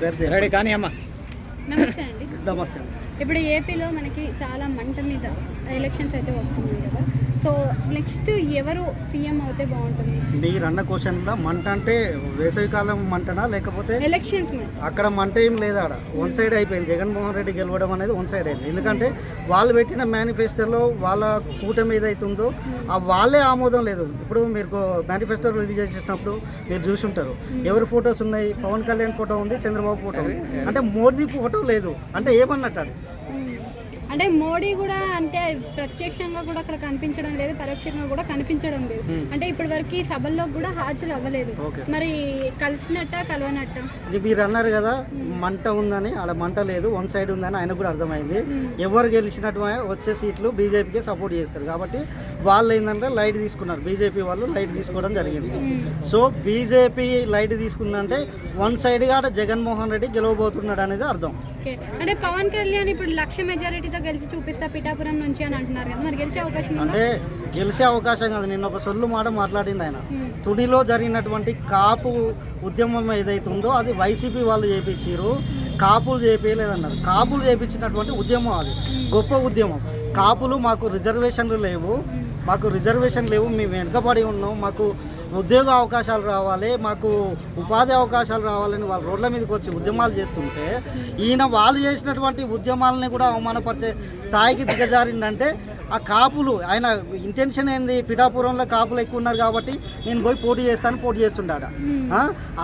Ready కానీ అమ్మ. నమస్తే అండి. నమస్తే. ఇప్పుడు ఏపీలో మనకి చాలా మంట మీద ఎలక్షన్స్ అయితే వస్తున్నాయి కదా, సో నెక్స్ట్ ఎవరు సీఎం అవుతే బాగుంటుంది? మీరు అన్న క్వశ్చన్లో మంట అంటే వేసవికాలం మంటనా లేకపోతే ఎలక్షన్స్ అక్కడ మంట ఏం లేదు. ఆడ వన్ సైడ్ అయిపోయింది. జగన్మోహన్ రెడ్డి గెలవడం అనేది వన్ సైడ్ అయింది. ఎందుకంటే వాళ్ళు పెట్టిన మేనిఫెస్టోలో వాళ్ళ కూటమి ఏదైతుందో ఆ వాళ్ళే ఆమోదం లేదు. ఇప్పుడు మీరు మేనిఫెస్టో రిలీజ్ చేసినప్పుడు మీరు చూసి ఉంటారు, ఎవరి ఫొటోస్ ఉన్నాయి? పవన్ కళ్యాణ్ ఫోటో ఉంది, చంద్రబాబు ఫోటో ఉంది. అంటే మోడీ ఫోటో లేదు. అంటే ఏమన్నట్టు అది? అంటే మోడీ కూడా అంటే ప్రత్యక్షంగా కూడా అక్కడ కనిపించడం లేదు, పరోక్షంగా కూడా కనిపించడం లేదు. అంటే ఇప్పటి వరకు సభల్లో కూడా హాజరు అవ్వలేదు. మరి కలిసినట్ట కలవనట్ట? మీరు అన్నారు కదా మంట ఉందని, ఆడ మంట లేదు, వన్ సైడ్ ఉందని ఆయన కూడా అర్థమైంది. ఎవరు గెలిచినట్టు వచ్చే సీట్లు బీజేపీకి సపోర్ట్ చేస్తారు కాబట్టి వాళ్ళు ఏంటంటే లైట్ తీసుకున్నారు. బీజేపీ వాళ్ళు లైట్ తీసుకోవడం జరిగింది. సో బీజేపీ లైట్ తీసుకుందంటే వన్ సైడ్గా జగన్మోహన్ రెడ్డి గెలవబోతున్నాడు అనేది అర్థం. అంటే పవన్ కళ్యాణ్ ఇప్పుడు 1,00,000 మెజారిటీతో గెలిచి చూపిస్తా పిఠాపురం నుంచి అని అంటున్నారు కదా, మరి గెలిచే అవకాశం అంటే గెలిచే అవకాశం కాదు. నిన్న ఒక సొల్లు మాట మాట్లాడింది ఆయన. తుడిలో జరిగినటువంటి కాపు ఉద్యమం ఏదైతే ఉందో అది వైసీపీ వాళ్ళు చేపించారు, కాపులు చేపించలేదన్నారు. కాపులు చేపించినటువంటి ఉద్యమం అది గొప్ప ఉద్యమం. కాపులు మాకు రిజర్వేషన్లు లేవు, మేము వెనుకబడి ఉన్నాం, మాకు ఉద్యోగ అవకాశాలు రావాలి, మాకు ఉపాధి అవకాశాలు రావాలని వాళ్ళు రోడ్ల మీదకి వచ్చి ఉద్యమాలు చేస్తుంటే ఈయన వాళ్ళు చేసినటువంటి ఉద్యమాలని కూడా అవమానపరిచే స్థాయికి దిగజారిందంటే ఆ కాపులు ఆయన ఇంటెన్షన్ ఏంది? పిఠాపురంలో కాపులు ఎక్కువ ఉన్నారు కాబట్టి నేను పోయి పోటీ చేస్తుంటాడు.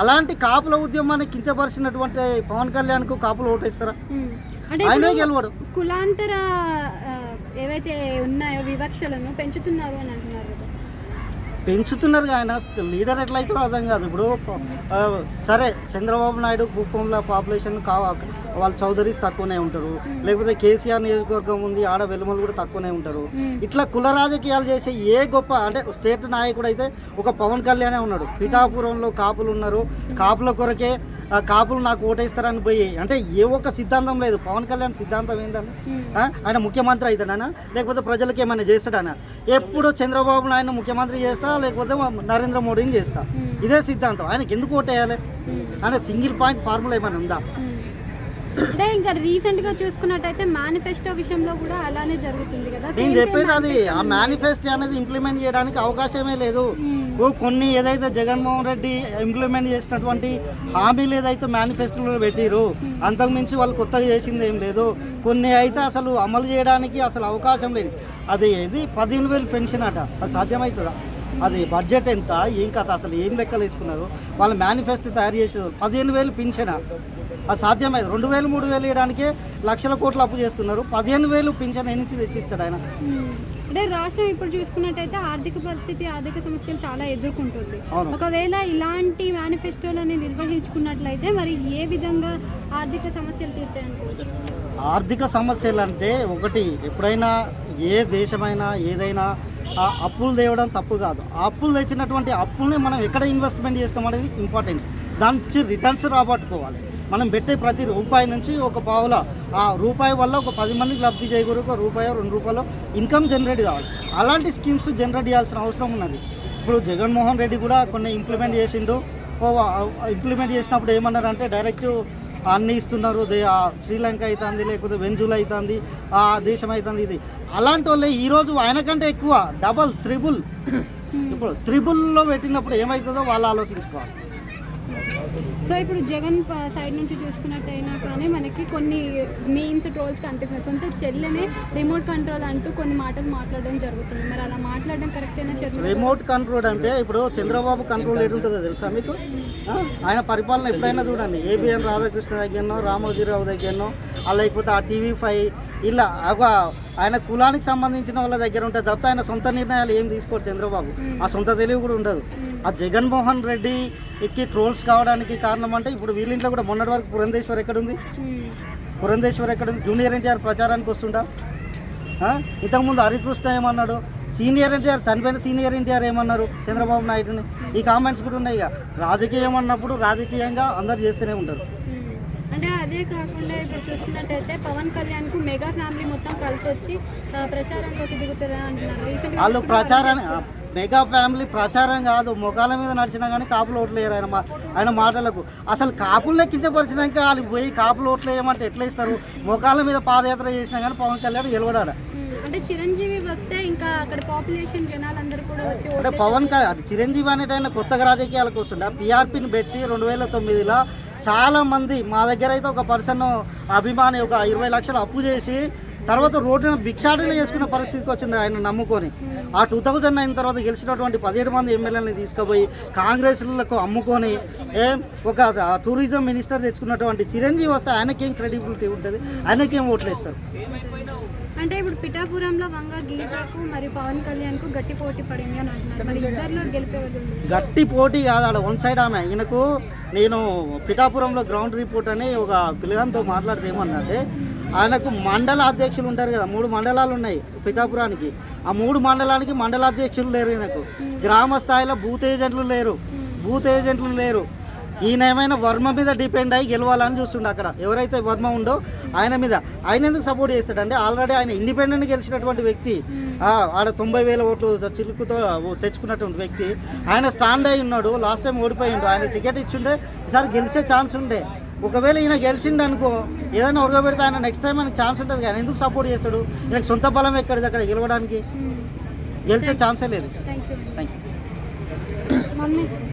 అలాంటి కాపుల ఉద్యమాన్ని కించపరిచినటువంటి పవన్ కళ్యాణ్కు కాపులు ఓటేస్తారా? ఆయనే గెలవడు. కులాంతర ఏవైతే ఉన్నాయో వివక్షలను పెంచుతున్నారు అని అంటున్నారు. పెంచుతున్నారు ఆయన లీడర్ ఎట్లయితే అర్థం కాదు. ఇప్పుడు సరే చంద్రబాబు నాయుడు కుప్పంలో పాపులేషన్ వాళ్ళ చౌదరీస్ తక్కువనే ఉంటారు, లేకపోతే కేసీఆర్ నియోజకవర్గం ఉంది, ఆడ వెలుమలు కూడా తక్కువనే ఉంటారు. ఇట్లా కుల రాజకీయాలు చేసే ఏ గొప్ప అంటే స్టేట్ నాయకుడు అయితే ఒక పవన్ కళ్యాణే ఉన్నాడు. పిఠాపురంలో కాపులు ఉన్నారు, కాపుల కొరకే కాపులు నాకు ఓటేస్తారని పోయి అంటే ఏ ఒక్క సిద్ధాంతం లేదు. పవన్ కళ్యాణ్ సిద్ధాంతం ఏంటంటే ఆయన ముఖ్యమంత్రి అవుతాడనా లేకపోతే ప్రజలకు ఏమైనా చేస్తాడనా? ఎప్పుడు చంద్రబాబు నాయుడు ముఖ్యమంత్రి చేస్తా లేకపోతే నరేంద్ర మోడీని చేస్తా, ఇదే సిద్ధాంతం. ఆయనకి ఎందుకు ఓటేయాలి? ఆయన సింగిల్ పాయింట్ ఫార్ములా ఏమైనా ఉందా? అంటే ఇంకా రీసెంట్ గా చూసుకున్నట్టయితే మేనిఫెస్టో విషయంలో కూడా అలానే జరుగుతుంది కదా. నేను చెప్పేది అది ఆ మేనిఫెస్టో అనేది ఇంప్లిమెంట్ చేయడానికి అవకాశమే లేదు. కొన్ని ఏదైతే జగన్మోహన్ రెడ్డి ఇంప్లిమెంట్ చేసినటువంటి హామీలు ఏదైతే మేనిఫెస్టోలో పెట్టిరు అంతకుమించి వాళ్ళు కొత్తగా చేసింది ఏం లేదు. కొన్ని అయితే అసలు అమలు చేయడానికి అసలు అవకాశం లేదు. అది ఏది 15,000 పెన్షన్ అట, అది సాధ్యమవుతుందా? అది బడ్జెట్ ఎంత, ఏం కథ, అసలు ఏం లెక్కలు వేసుకున్నారు? వాళ్ళ మేనిఫెస్టో తయారు చేసేది 15,000 పెన్షన్, అది సాధ్యమైంది. 2,000 3,000 ఇవ్వడానికే లక్షల కోట్లు అప్పు చేస్తున్నారు. 15,000 పెన్షన్ నుంచి తెచ్చిస్తాడు ఆయన? అంటే రాష్ట్రం ఇప్పుడు చూసుకున్నట్టయితే ఆర్థిక సమస్యలు చాలా ఎదుర్కొంటుంది. ఒకవేళ ఇలాంటి మేనిఫెస్టోలని నిర్వహించుకున్నట్లయితే మరి ఏ విధంగా ఆర్థిక సమస్యలు తీరుతాయి అనుకోవచ్చు? ఆర్థిక సమస్యలు అంటే ఒకటి, ఎప్పుడైనా ఏ దేశమైనా ఏదైనా అప్పులు తేవడం తప్పు కాదు. ఆ అప్పులు తెచ్చినటువంటి అప్పుల్ని మనం ఎక్కడ ఇన్వెస్ట్మెంట్ చేస్తాం అనేది ఇంపార్టెంట్. దాని నుంచి రిటర్న్స్ రాబట్టుకోవాలి. మనం పెట్టే ప్రతి రూపాయి నుంచి ఒక పావుల ఆ రూపాయి వల్ల ఒక 10 మందికి లబ్ధి చేయకూడదు. ఒక రూపాయో 2 రూపాయలు ఇన్కమ్ జనరేట్ కావాలి. అలాంటి స్కీమ్స్ జనరేట్ చేయాల్సిన అవసరం ఉన్నది. ఇప్పుడు జగన్మోహన్ రెడ్డి కూడా కొన్ని ఇంప్లిమెంట్ చేసిండు. ఇంప్లిమెంట్ చేసినప్పుడు ఏమన్నారంటే డైరెక్ట్ అన్నీ ఇస్తున్నారు, శ్రీలంక అవుతుంది, లేకపోతే వెంజులా అవుతుంది, ఆ దేశం అవుతుంది. ఇది అలాంటి వాళ్ళే ఈరోజు ఆయనకంటే ఎక్కువ డబల్ త్రిబుల్ ఇప్పుడు త్రిబుల్లో పెట్టినప్పుడు ఏమవుతుందో వాళ్ళు ఆలోచించుకోవాలి. సో ఇప్పుడు జగన్ సైడ్ నుంచి చూసుకున్నట్టయినా కానీ మనకి కొన్ని మీమ్స్ ట్రోల్స్ కనిపిస్తున్నాయి. సొంత చెల్లెనే రిమోట్ కంట్రోల్ అంటూ కొన్ని మాటలు మాట్లాడడం జరుగుతుంది. మరి అలా మాట్లాడడం కరెక్టేనా? రిమోట్ కంట్రోల్ అంటే ఇప్పుడు చంద్రబాబు కంట్రోల్ ఏటుంటుందో తెలుసా మీకు? ఆయన పరిపాలన ఎప్పుడైనా చూడండి, ఏబిఎన్ రాధాకృష్ణ దగ్గరనో రామోజీరావు దగ్గరనో లేకపోతే ఆ TV5 ఇలా ఆయన కులానికి సంబంధించిన వాళ్ళ దగ్గర ఉంటుంది తప్ప ఆయన సొంత నిర్ణయాలు ఏం తీసుకోరు చంద్రబాబు. ఆ సొంత తెలివి కూడా ఉండదు. ఆ జగన్మోహన్ రెడ్డి ఎక్కి ట్రోల్స్ కావడానికి కారణం అంటే ఇప్పుడు వీళ్ళింట్లో కూడా మొన్నటి వరకు పురంధేశ్వర్ ఎక్కడుంది? జూనియర్ ఎన్టీఆర్ ప్రచారానికి వస్తుండా? ఇంతకుముందు హరికృష్ణ ఏమన్నాడు? సీనియర్ ఎన్టీఆర్ చనిపోయిన సీనియర్ ఎన్టీఆర్ ఏమన్నారు చంద్రబాబు నాయుడుని? ఈ కామెంట్స్ కూడా ఉన్నాయి. ఇక రాజకీయం అన్నప్పుడు రాజకీయంగా అందరు చేస్తూనే ఉంటారు. అంటే అదే కాకుండా ఇప్పుడు చూసుకున్నట్టయితే పవన్ కళ్యాణ్కు మెగా ఫ్యామిలీ మొత్తం కలిసి వచ్చి ప్రచారంలోకి దిగుతారా అంటున్నారు. వాళ్ళు మెగా ఫ్యామిలీ ప్రచారం కాదు, ముఖాల మీద నడిచినా కానీ కాపులు ఓట్లు వేయరు ఆయన మాటలకు. అసలు కాపులు లెక్కించపరిచినాక వాళ్ళు పోయి కాపులు ఓట్లు వేయమంటే ఎట్లా ఇస్తారు? ముఖాల మీద పాదయాత్ర చేసినా కానీ పవన్ కళ్యాణ్ గెలవడాడు. అంటే చిరంజీవి వస్తే ఇంకా అక్కడ పాపులేషన్ జనాలందరూ కూడా వచ్చి అంటే పవన్ కళ్యాణ్ చిరంజీవి అనేటైనా కొత్తగా రాజకీయాలకు వస్తుండే. పిఆర్పిని పెట్టి 2009లో చాలామంది మా దగ్గర అయితే ఒక పర్సన్ అభిమాని ఒక 20 లక్షలు అప్పు చేసి తర్వాత రోడ్డున భిక్షాటన చేసుకున్న పరిస్థితికి వచ్చింది ఆయన నమ్ముకొని. ఆ 2009 తర్వాత గెలిచినటువంటి 17 మంది ఎమ్మెల్యేలని తీసుకుపోయి కాంగ్రెస్లకు అమ్ముకొని ఒక టూరిజం మినిస్టర్ తెచ్చుకున్నటువంటి చిరంజీవి వస్తే ఆయనకేం క్రెడిబిలిటీ ఉంటుంది? ఆయనకేం ఓట్లు వేస్తారు? అంటే ఇప్పుడు పిఠాపురంలో వంగ గీతకు మరియు పవన్ కళ్యాణ్కు గట్టి పోటీ పడింది అని అంటున్నారు. మరి ఇద్దరిలో గెలిపేవాళ్ళు గట్టి పోటీ కాదు, ఆడ వన్ సైడ్ ఆమె. ఈయనకు నేను పిఠాపురంలో గ్రౌండ్ రిపోర్ట్ అని ఒక పిల్లగాంతో మాట్లాడితే ఏమన్నట్టే, ఆయనకు మండల అధ్యక్షులు ఉంటారు కదా, 3 మండలాలు ఉన్నాయి పిఠాపురానికి. ఆ 3 మండలానికి మండలాధ్యక్షులు లేరు ఈయనకు. గ్రామ స్థాయిలో బూత్ ఏజెంట్లు లేరు. ఈయన ఏమైనా వర్మ మీద డిపెండ్ అయ్యి గెలవాలని చూస్తుండే. అక్కడ ఎవరైతే వర్మ ఉందో ఆయన మీద ఆయన ఎందుకు సపోర్ట్ చేస్తాడంటే ఆల్రెడీ ఆయన ఇండిపెండెంట్ గెలిచినటువంటి వ్యక్తి. ఆడ 90,000 ఓట్లు చిలుకుతో తెచ్చుకున్నటువంటి వ్యక్తి. ఆయన స్టాండ్ అయి ఉన్నాడు. లాస్ట్ టైం ఓడిపోయిండు. ఆయన టికెట్ ఇచ్చిండే ఈసారి గెలిచే ఛాన్స్ ఉండే. ఒకవేళ ఈయన గెలిచిండు అనుకో, ఏదైనా ఉరగబెడితే ఆయన నెక్స్ట్ టైం ఆయనకు ఛాన్స్ ఉంటుంది. కానీ ఎందుకు సపోర్ట్ చేస్తాడు? ఈయనకు సొంత బలం ఎక్కడిది అక్కడ గెలవడానికి? గెలిచే ఛాన్సే లేదు. Thank you. Thank you. Mummy